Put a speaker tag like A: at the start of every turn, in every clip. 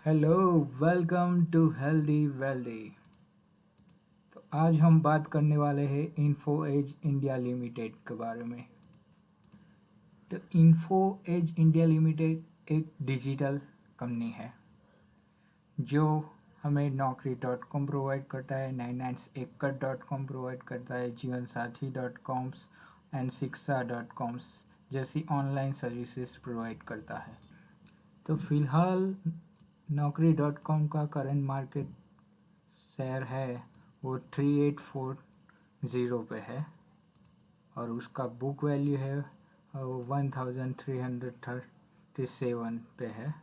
A: Hello, welcome to healthy wealthy. तो आज हम बात करने वाले हैं इन्फो एज इंडिया लिमिटेड के बारे में। तो इन्फो एज इंडिया लिमिटेड एक डिजिटल कंपनी है जो हमें naukri.com प्रोवाइड करता है, 99acre.com प्रोवाइड करता है, जीवनसाथी.कॉम्स एंड शिक्षा.कॉम्स जैसी ऑनलाइन सर्विसेज प्रोवाइड करता है। तो फिलहाल naukri.com का करंट मार्केट शेयर है वो 3840 पे है और उसका बुक वैल्यू है वो 1337 पे है।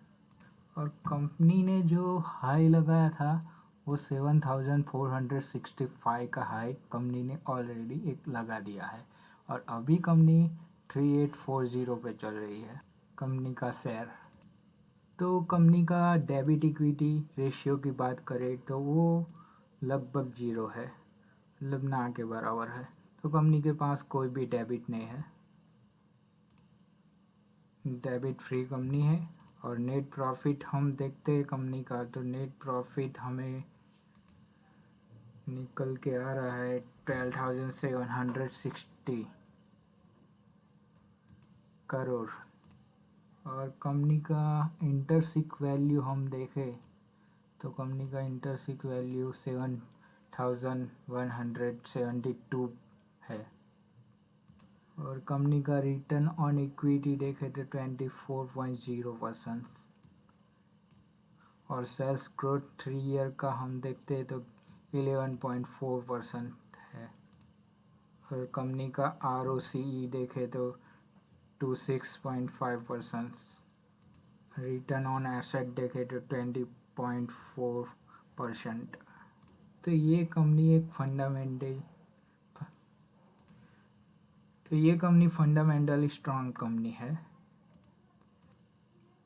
A: और कंपनी ने जो हाई लगाया था वो 7465 का हाई कंपनी ने ऑलरेडी एक लगा दिया है और अभी कंपनी 3840 पे चल रही है कंपनी का शेयर। तो कंपनी का डेबिट इक्विटी रेशियो की बात करें तो वो लगभग 0 है, मतलब ना के बराबर है। तो कंपनी के पास कोई भी डेबिट नहीं है, डेबिट फ्री कंपनी है। और नेट प्रॉफिट हम देखते हैं कंपनी का, तो नेट प्रॉफिट हमें निकल के आ रहा है 12,760 करोड़। और कंपनी का इंटरसिक वैल्यू हम देखें तो कंपनी का इंटरसिक वैल्यू 7,172 है। और कंपनी का रिटर्न ऑन इक्विटी देखें तो 24.0%। और सेल्स ग्रोथ 3 ईयर का हम देखते हैं तो 11.4% है। और कंपनी का ROCE देखें तो 26.5%। रिटर्न ऑन एसेट देखें तो 20.4%। तो ये कंपनी एक फंडामेंटली स्ट्रांग कंपनी है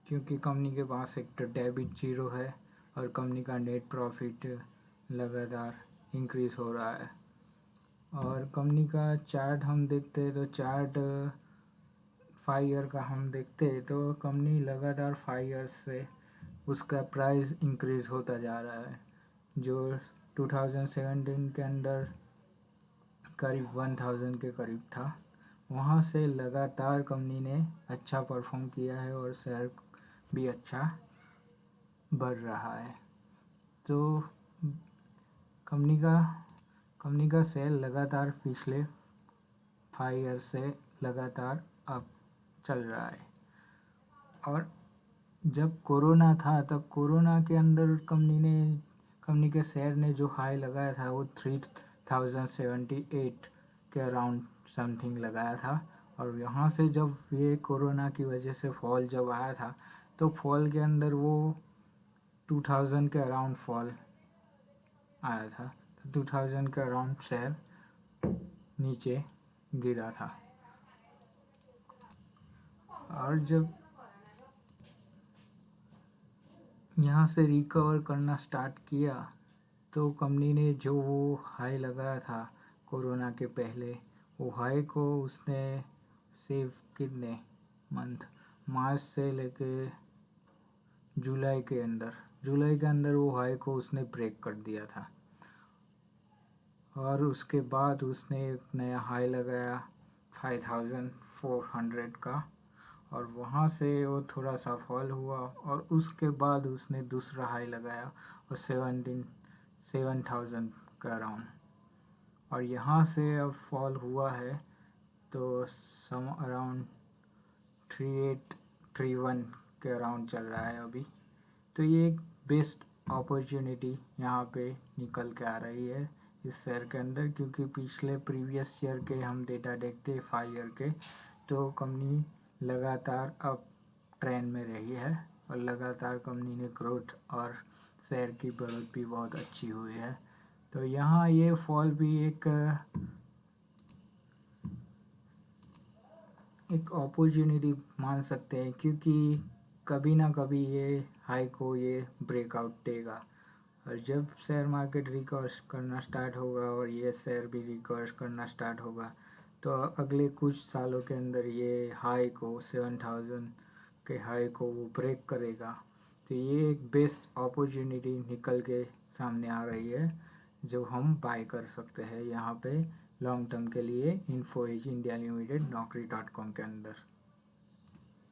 A: क्योंकि कंपनी के पास एक तो डेबिट 0 है और कंपनी का नेट प्रॉफिट लगातार इंक्रीज हो रहा है। और कंपनी का चार्ट हम देखते हैं तो चार्ट 5 ईयर का हम देखते हैं तो कंपनी लगातार 5 ईयर्स से उसका प्राइस इंक्रीज होता जा रहा है। जो 2017 के अंदर करीब 1000 के करीब था, वहाँ से लगातार कंपनी ने अच्छा परफॉर्म किया है और शेयर भी अच्छा बढ़ रहा है। तो कंपनी का शेयर लगातार पिछले 5 ईयर से लगातार अब चल रहा है। और जब कोरोना था तब कोरोना के अंदर कंपनी के शेयर ने जो हाई लगाया था वो 3078 के अराउंड समथिंग लगाया था। और यहाँ से जब ये कोरोना की वजह से फॉल जब आया था तो फॉल के अंदर वो 2000 के अराउंड फॉल आया था। तो 2000 के अराउंड शेयर नीचे गिरा था। और जब यहाँ से रिकवर करना स्टार्ट किया तो कंपनी ने जो वो हाई लगाया था कोरोना के पहले, वो हाई को उसने सिर्फ कितने मंथ, मार्च से लेके जुलाई के अंदर वो हाई को उसने ब्रेक कर दिया था। और उसके बाद उसने एक नया हाई लगाया 5400 का और वहाँ से वो थोड़ा सा फॉल हुआ और उसके बाद उसने दूसरा हाई लगाया और 7000 का अराउंड। और यहाँ से अब फॉल हुआ है तो सम अराउंड 3831 के अराउंड चल रहा है अभी। तो ये एक बेस्ट अपॉर्चुनिटी यहाँ पे निकल के आ रही है इस शेयर के अंदर, क्योंकि पिछले प्रीवियस ईयर के हम डेटा देखते हैं 5 ईयर के, तो कंपनी लगातार अब ट्रेंड में रही है और लगातार कंपनी ने ग्रोथ और शेयर की बढ़त भी बहुत अच्छी हुई है। तो यहाँ ये फॉल भी एक अपॉर्चुनिटी मान सकते हैं, क्योंकि कभी ना कभी ये हाई को ये ब्रेकआउट देगा। और जब शेयर मार्केट रिकवर करना स्टार्ट होगा और ये शेयर भी रिकवर करना स्टार्ट होगा तो अगले कुछ सालों के अंदर ये हाई को 7000 के हाई को वो ब्रेक करेगा। तो ये एक बेस्ट अपॉर्चुनिटी निकल के सामने आ रही है जो हम बाय कर सकते हैं यहाँ पे लॉन्ग टर्म के लिए info Edge India limited naukri.com के अंदर।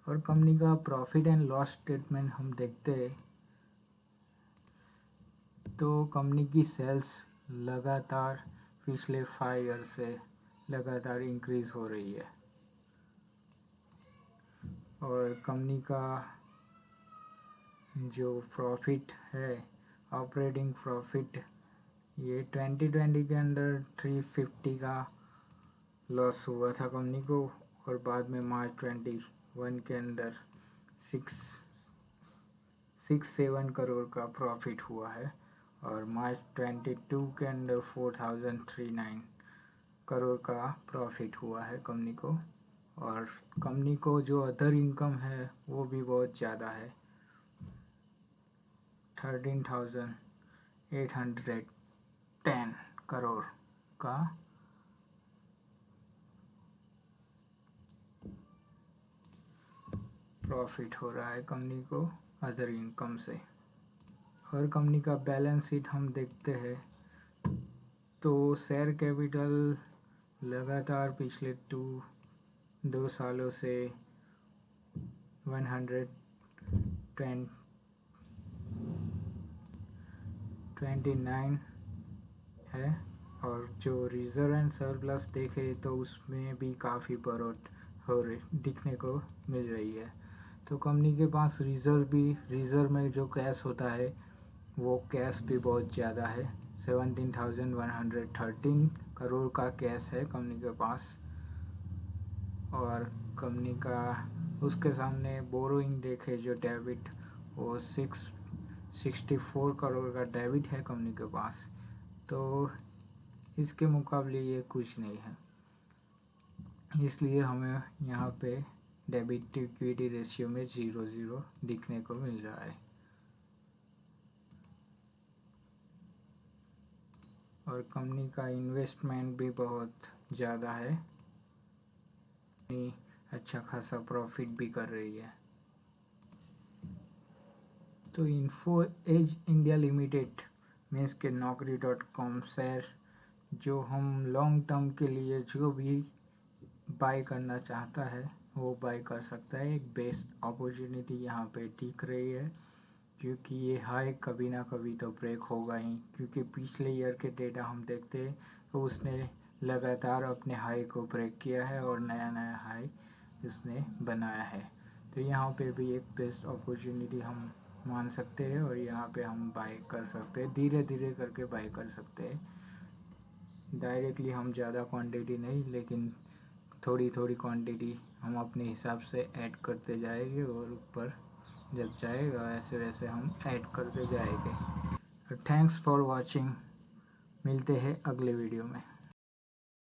A: और कंपनी का प्रॉफिट एंड लॉस स्टेटमेंट हम देखते हैं तो कंपनी की सेल्स लगातार पिछले 5 ईयर से लगातार इंक्रीज हो रही है और कंपनी का जो प्रॉफिट है ऑपरेटिंग प्रॉफिट ये 2020 के अंदर 350 का लॉस हुआ था कंपनी को और बाद में मार्च 21 के अंदर 667 करोड़ का प्रॉफिट हुआ है और मार्च 22 के अंदर 4039 करोड़ का प्रॉफिट हुआ है कंपनी को। और कंपनी को जो अदर इनकम है वो भी बहुत ज़्यादा है, 13,810 करोड़ का प्रॉफिट हो रहा है कंपनी को अदर इनकम से। और कंपनी का बैलेंस शीट हम देखते हैं तो शेयर कैपिटल लगातार पिछले 2 सालों से 129 है और जो रिजर्व एंड सरप्लस देखे तो उसमें भी काफ़ी बढ़ोतरी दिखने को मिल रही है। तो कंपनी के पास रिजर्व में जो कैश होता है वो कैश भी बहुत ज़्यादा है, 17,113 करोड़ का कैश है कंपनी के पास। और कंपनी का उसके सामने बोरोइंग देखे जो डेबिट वो 664 करोड़ का डेबिट है कंपनी के पास, तो इसके मुकाबले ये कुछ नहीं है। इसलिए हमें यहाँ पे डेबिट टू इक्विटी रेशियो में 0.0 दिखने को मिल रहा है। और कंपनी का इन्वेस्टमेंट भी बहुत ज़्यादा है, अच्छा खासा प्रॉफिट भी कर रही है। तो Info Edge India Limited means के naukri.com शेयर जो हम लॉन्ग टर्म के लिए जो भी बाय करना चाहता है वो बाय कर सकता है। एक बेस्ट अपॉर्चुनिटी यहाँ पे दिख रही है क्योंकि ये हाई कभी ना कभी तो ब्रेक होगा ही, क्योंकि पिछले ईयर के डेटा हम देखते हैं तो उसने लगातार अपने हाई को ब्रेक किया है और नया नया हाई उसने बनाया है। तो यहाँ पे भी एक बेस्ट अपॉर्चुनिटी हम मान सकते हैं और यहाँ पे हम बाय कर सकते हैं, धीरे धीरे करके बाय कर सकते हैं। डायरेक्टली हम ज़्यादा क्वांटिटी नहीं लेकिन थोड़ी थोड़ी क्वांटिटी हम अपने हिसाब से ऐड करते जाएंगे और ऊपर जब जाएगा वैसे वैसे हम ऐड करते जाएंगे। थैंक्स फॉर वॉचिंग, मिलते हैं अगले वीडियो में।